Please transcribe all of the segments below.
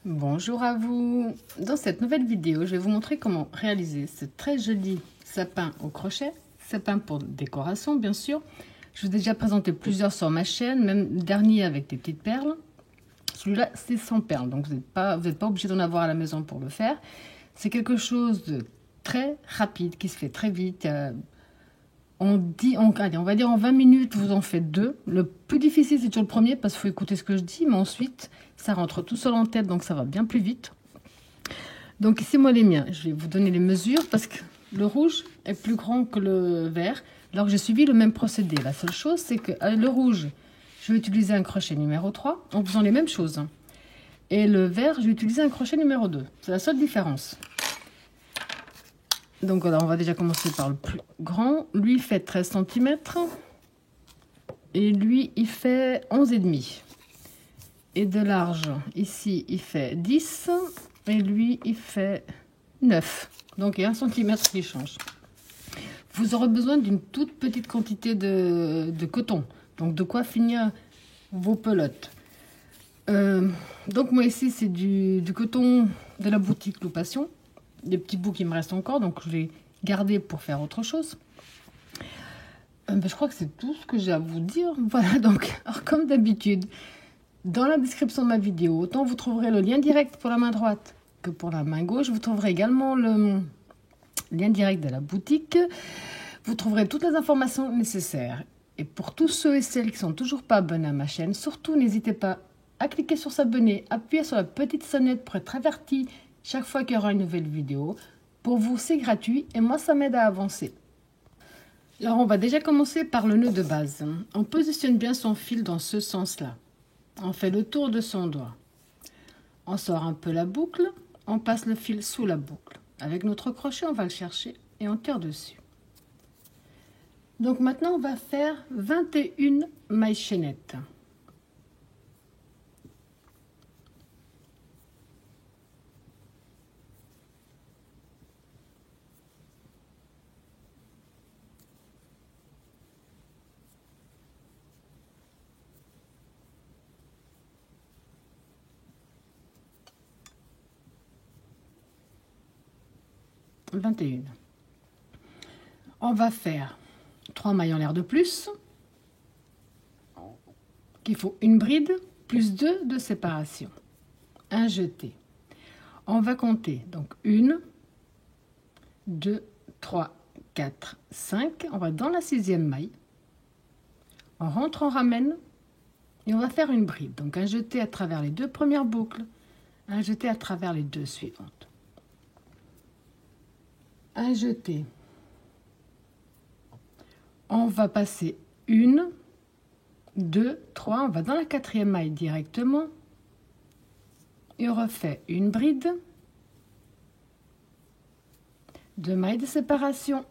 Bonjour à vous. Dans cette nouvelle vidéo, je vais vous montrer comment réaliser ce très joli sapin au crochet, sapin pour décoration bien sûr. Je vous ai déjà présenté plusieurs sur ma chaîne, même le dernier avec des petites perles. Celui-là, c'est sans perles, donc vous n'êtes pas obligé d'en avoir à la maison pour le faire. C'est quelque chose de très rapide, qui se fait très vite. Allez, on va dire en 20 minutes, vous en faites deux. Le plus difficile, c'est toujours le premier, parce qu'il faut écouter ce que je dis, mais ensuite, ça rentre tout seul en tête, donc ça va bien plus vite. Donc ici, moi, les miens, je vais vous donner les mesures, parce que le rouge est plus grand que le vert, alors que j'ai suivi le même procédé. La seule chose, c'est que le rouge, je vais utiliser un crochet numéro 3, en faisant les mêmes choses. Et le vert, je vais utiliser un crochet numéro 2. C'est la seule différence. Donc voilà, on va déjà commencer par le plus grand. Lui, il fait 13 cm. Et lui, il fait 11,5. Et de large, ici, il fait 10. Et lui, il fait 9. Donc il y a 1 cm qui change. Vous aurez besoin d'une toute petite quantité de coton. Donc de quoi finir vos pelotes. Donc moi ici, c'est du coton de la boutique Loupation. Des petits bouts qui me restent encore, donc je vais garder pour faire autre chose. Je crois que c'est tout ce que j'ai à vous dire. Voilà, donc, alors, comme d'habitude, dans la description de ma vidéo, autant vous trouverez le lien direct pour la main droite que pour la main gauche. Vous trouverez également le lien direct de la boutique. Vous trouverez toutes les informations nécessaires. Et pour tous ceux et celles qui sont toujours pas abonnés à ma chaîne, surtout n'hésitez pas à cliquer sur s'abonner, appuyer sur la petite sonnette pour être averti chaque fois qu'il y aura une nouvelle vidéo. Pour vous, c'est gratuit et moi, ça m'aide à avancer. Alors, on va déjà commencer par le nœud de base. On positionne bien son fil dans ce sens-là. On fait le tour de son doigt. On sort un peu la boucle, on passe le fil sous la boucle. Avec notre crochet, on va le chercher et on tire dessus. Donc maintenant, on va faire 21 mailles chaînettes. On va faire 3 mailles en l'air de plus, qu'il faut une bride plus 2 de séparation. Un jeté. On va compter donc 1, 2, 3, 4, 5. On va dans la 6e maille. On rentre, on ramène et on va faire une bride. Donc un jeté à travers les 2 premières boucles, un jeté à travers les 2 suivantes. Un jeté. On va passer 1, 2, 3. On va dans la 4e maille directement. Et on refait une bride. 2 mailles de séparation.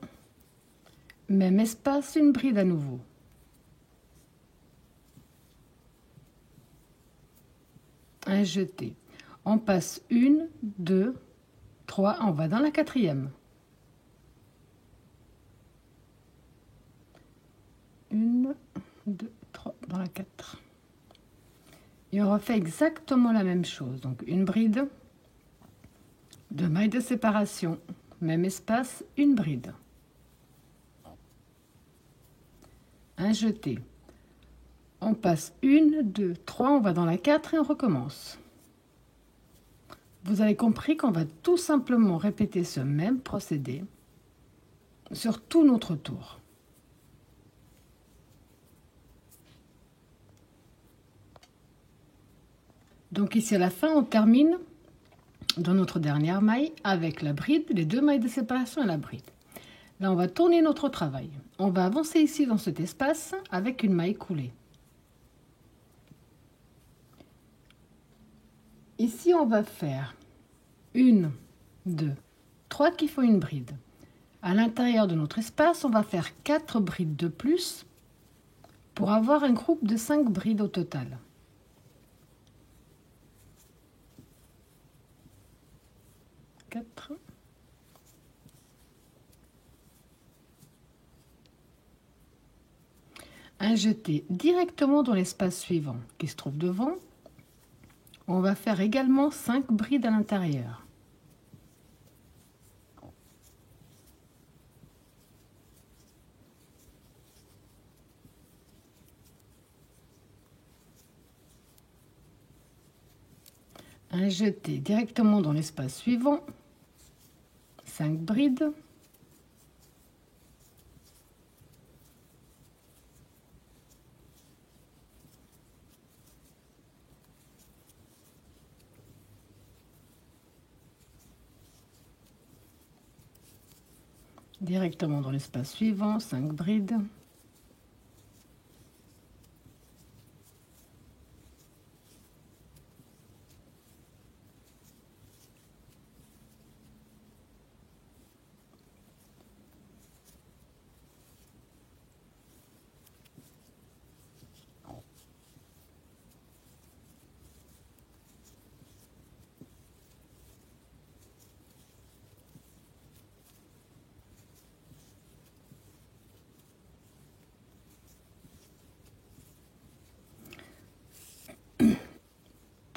Même espace, une bride à nouveau. Un jeté. On passe 1, 2, 3. On va dans la 4e. 1, 2, 3, dans la 4. Et on refait exactement la même chose. Donc une bride, 2 mailles de séparation, même espace, une bride. Un jeté. On passe 1, 2, 3, on va dans la 4 et on recommence. Vous avez compris qu'on va tout simplement répéter ce même procédé sur tout notre tour. Donc ici à la fin, on termine dans notre dernière maille avec la bride, les 2 mailles de séparation et la bride. Là, on va tourner notre travail. On va avancer ici dans cet espace avec une maille coulée. Ici, on va faire 1, 2, 3 qui font une bride. À l'intérieur de notre espace, on va faire 4 brides de plus pour avoir un groupe de 5 brides au total. Un jeté directement dans l'espace suivant qui se trouve devant. On va faire également 5 brides à l'intérieur. Un jeté directement dans l'espace suivant, 5 brides. Directement dans l'espace suivant, 5 brides.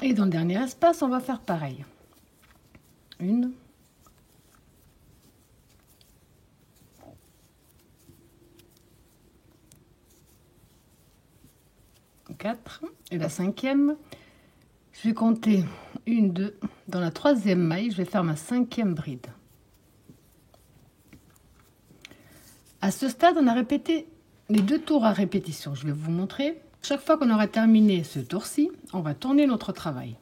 Et dans le dernier espace, on va faire pareil. 1, 4 et la 5e. Je vais compter 1, 2. Dans la 3e maille, je vais faire ma 5e bride. À ce stade, on a répété les 2 tours à répétition. Je vais vous montrer. Chaque fois qu'on aura terminé ce tour-ci, on va tourner notre travail.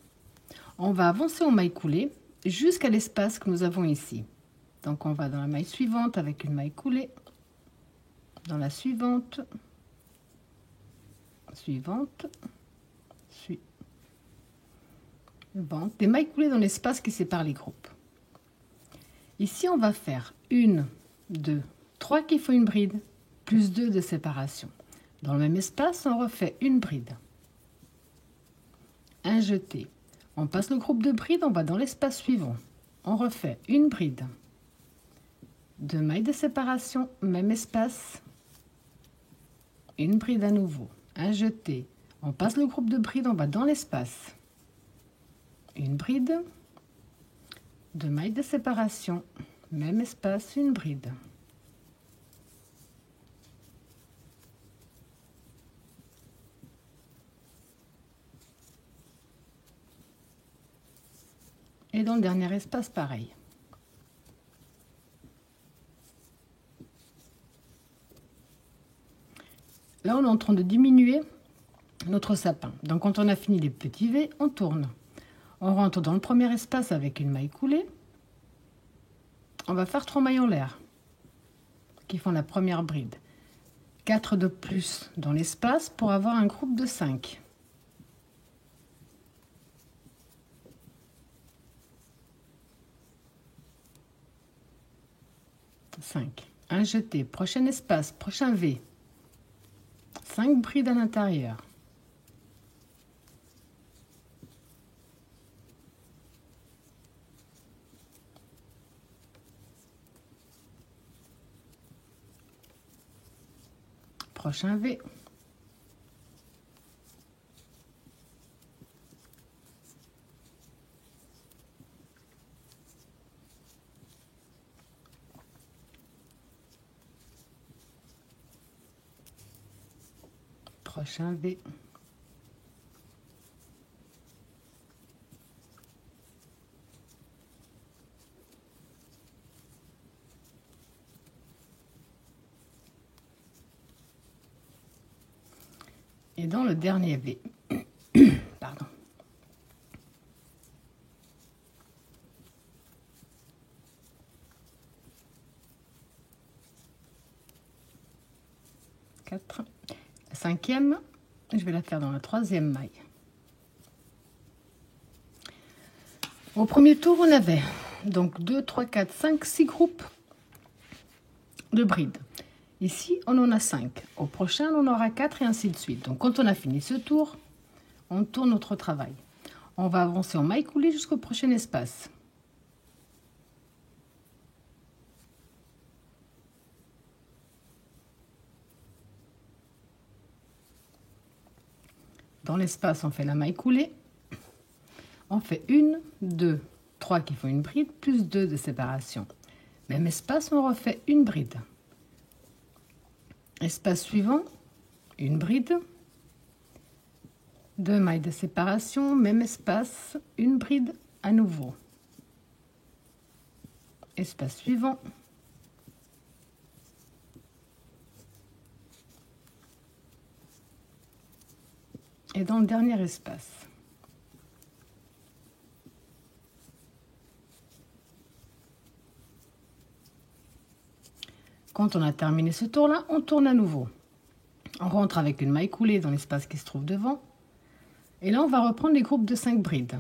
On va avancer en maille coulée jusqu'à l'espace que nous avons ici. Donc on va dans la maille suivante avec une maille coulée, dans la suivante, suivante, suivante, des mailles coulées dans l'espace qui sépare les groupes. Ici on va faire 1, 2, 3 qui font une bride, plus 2 de séparation. Dans le même espace, on refait une bride, un jeté. On passe le groupe de brides, on va dans l'espace suivant. On refait une bride, 2 mailles de séparation, même espace, une bride à nouveau, un jeté. On passe le groupe de brides, on va dans l'espace, une bride, 2 mailles de séparation, même espace, une bride. Et dans le dernier espace, pareil. Là, on est en train de diminuer notre sapin. Donc, quand on a fini les petits V, on tourne. On rentre dans le premier espace avec une maille coulée. On va faire 3 mailles en l'air qui font la première bride. 4 de plus dans l'espace pour avoir un groupe de 5. 5. Un jeté, prochain espace, prochain V. 5 brides à l'intérieur. Prochain V. Prochain V. Et dans le dernier V, pardon. La 5e, je vais la faire dans la 3e maille. Au premier tour, on avait donc 2, 3, 4, 5, 6 groupes de brides. Ici, on en a 5. Au prochain, on en aura 4 et ainsi de suite. Donc, quand on a fini ce tour, on tourne notre travail. On va avancer en maille coulée jusqu'au prochain espace. Dans l'espace, on fait la maille coulée. On fait 1, 2, 3 qui font une bride, plus 2 de séparation. Même espace, on refait une bride. Espace suivant, une bride, 2 mailles de séparation, même espace, une bride à nouveau. Espace suivant. Et dans le dernier espace. Quand on a terminé ce tour-là, on tourne à nouveau. On rentre avec une maille coulée dans l'espace qui se trouve devant. Et là, on va reprendre les groupes de 5 brides.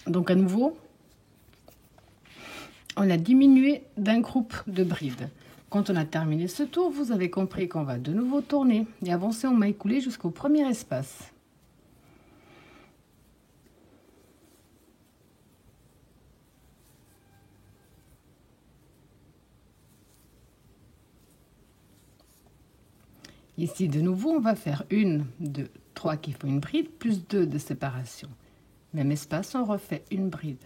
Donc à nouveau, on a diminué d'un groupe de brides. Quand on a terminé ce tour, vous avez compris qu'on va de nouveau tourner et avancer en maille coulée jusqu'au premier espace. Ici, de nouveau, on va faire 1, 2, 3 qui font une bride, plus 2 de séparation. Même espace, on refait une bride.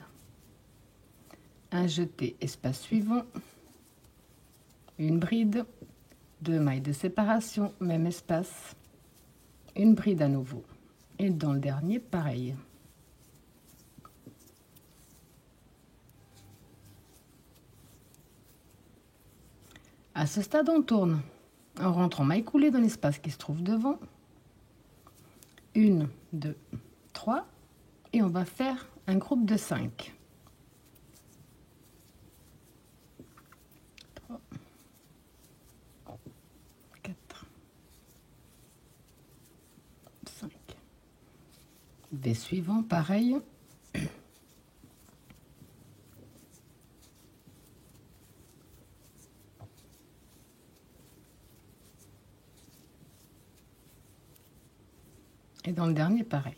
Un jeté, espace suivant. Une bride, 2 mailles de séparation, même espace. Une bride à nouveau. Et dans le dernier, pareil. À ce stade, on tourne. On rentre en maille coulée dans l'espace qui se trouve devant. 1, 2, 3. Et on va faire un groupe de 5. 3, 4, 5. Des suivants, pareil. Et dans le dernier, pareil.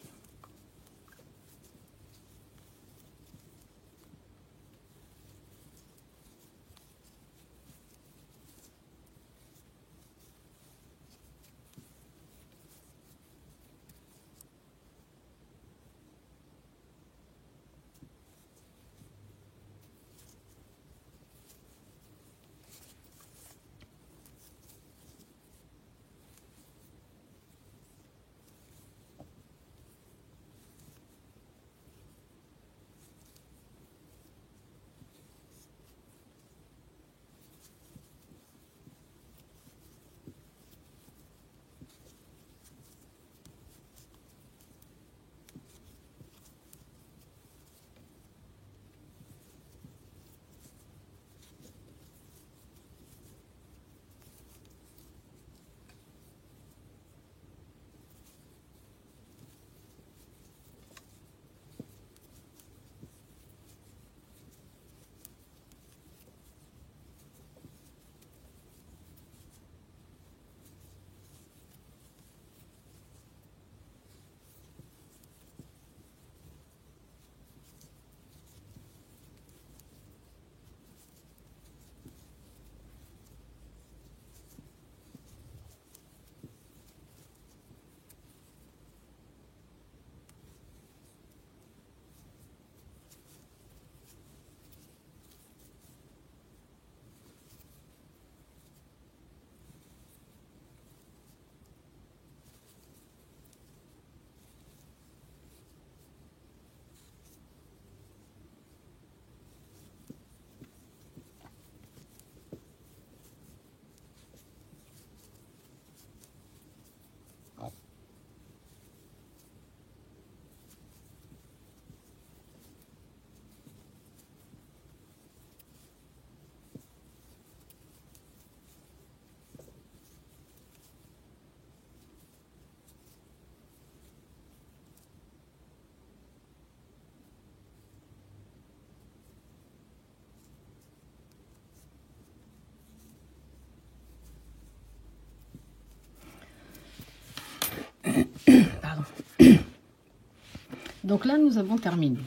Donc là, nous avons terminé.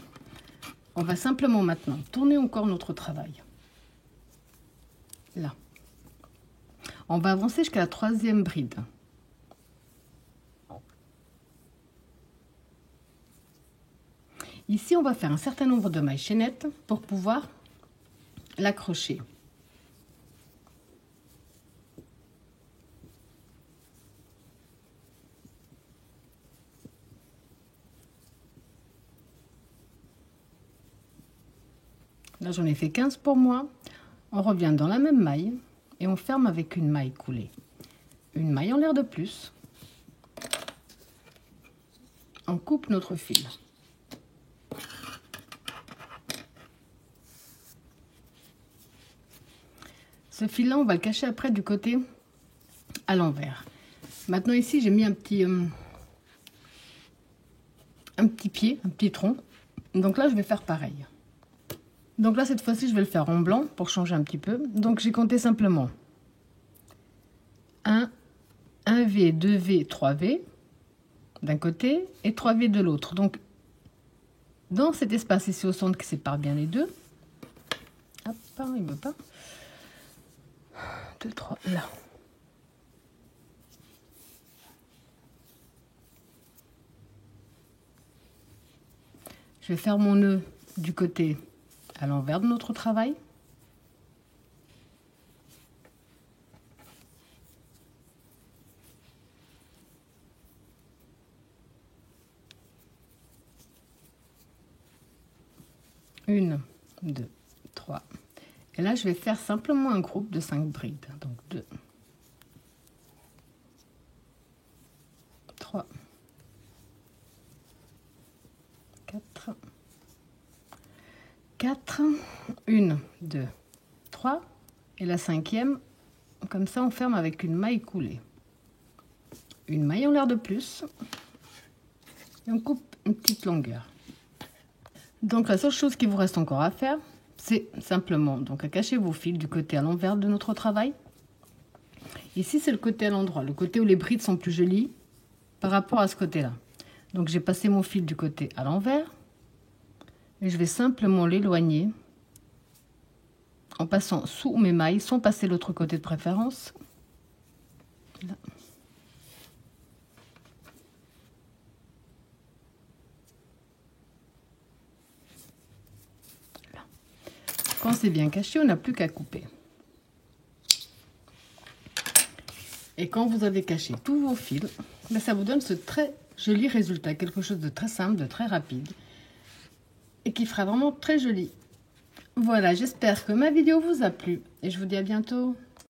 On va simplement maintenant tourner encore notre travail. Là. On va avancer jusqu'à la 3e bride. Ici, on va faire un certain nombre de mailles chaînettes pour pouvoir l'accrocher. Là, j'en ai fait 15 pour moi. On revient dans la même maille et on ferme avec une maille coulée. Une maille en l'air de plus. On coupe notre fil. Ce fil-là, on va le cacher après du côté à l'envers. Maintenant ici, j'ai mis un petit pied, un petit tronc. Donc là, je vais faire pareil. Donc là, cette fois-ci, je vais le faire en blanc pour changer un petit peu. Donc j'ai compté simplement 1V, 2V, 3V d'un côté et 3V de l'autre. Donc dans cet espace ici au centre qui sépare bien les deux, hop, il ne veut pas. 2, 3, là. Je vais faire mon nœud du côté à l'envers de notre travail. Une, 2, 3. Et là, je vais faire simplement un groupe de 5 brides. Donc 2, 3, 4, 1, 2, 3. Et la 5e, comme ça, on ferme avec une maille coulée. Une maille en l'air de plus. Et on coupe une petite longueur. Donc la seule chose qui vous reste encore à faire, c'est simplement donc à cacher vos fils du côté à l'envers de notre travail. Ici, c'est le côté à l'endroit, le côté où les brides sont plus jolies par rapport à ce côté-là. Donc j'ai passé mon fil du côté à l'envers et je vais simplement l'éloigner en passant sous mes mailles, sans passer l'autre côté de préférence. Là. Quand c'est bien caché, on n'a plus qu'à couper. Et quand vous avez caché tous vos fils, ben ça vous donne ce très joli résultat, quelque chose de très simple, de très rapide et qui fera vraiment très joli. Voilà, j'espère que ma vidéo vous a plu et je vous dis à bientôt.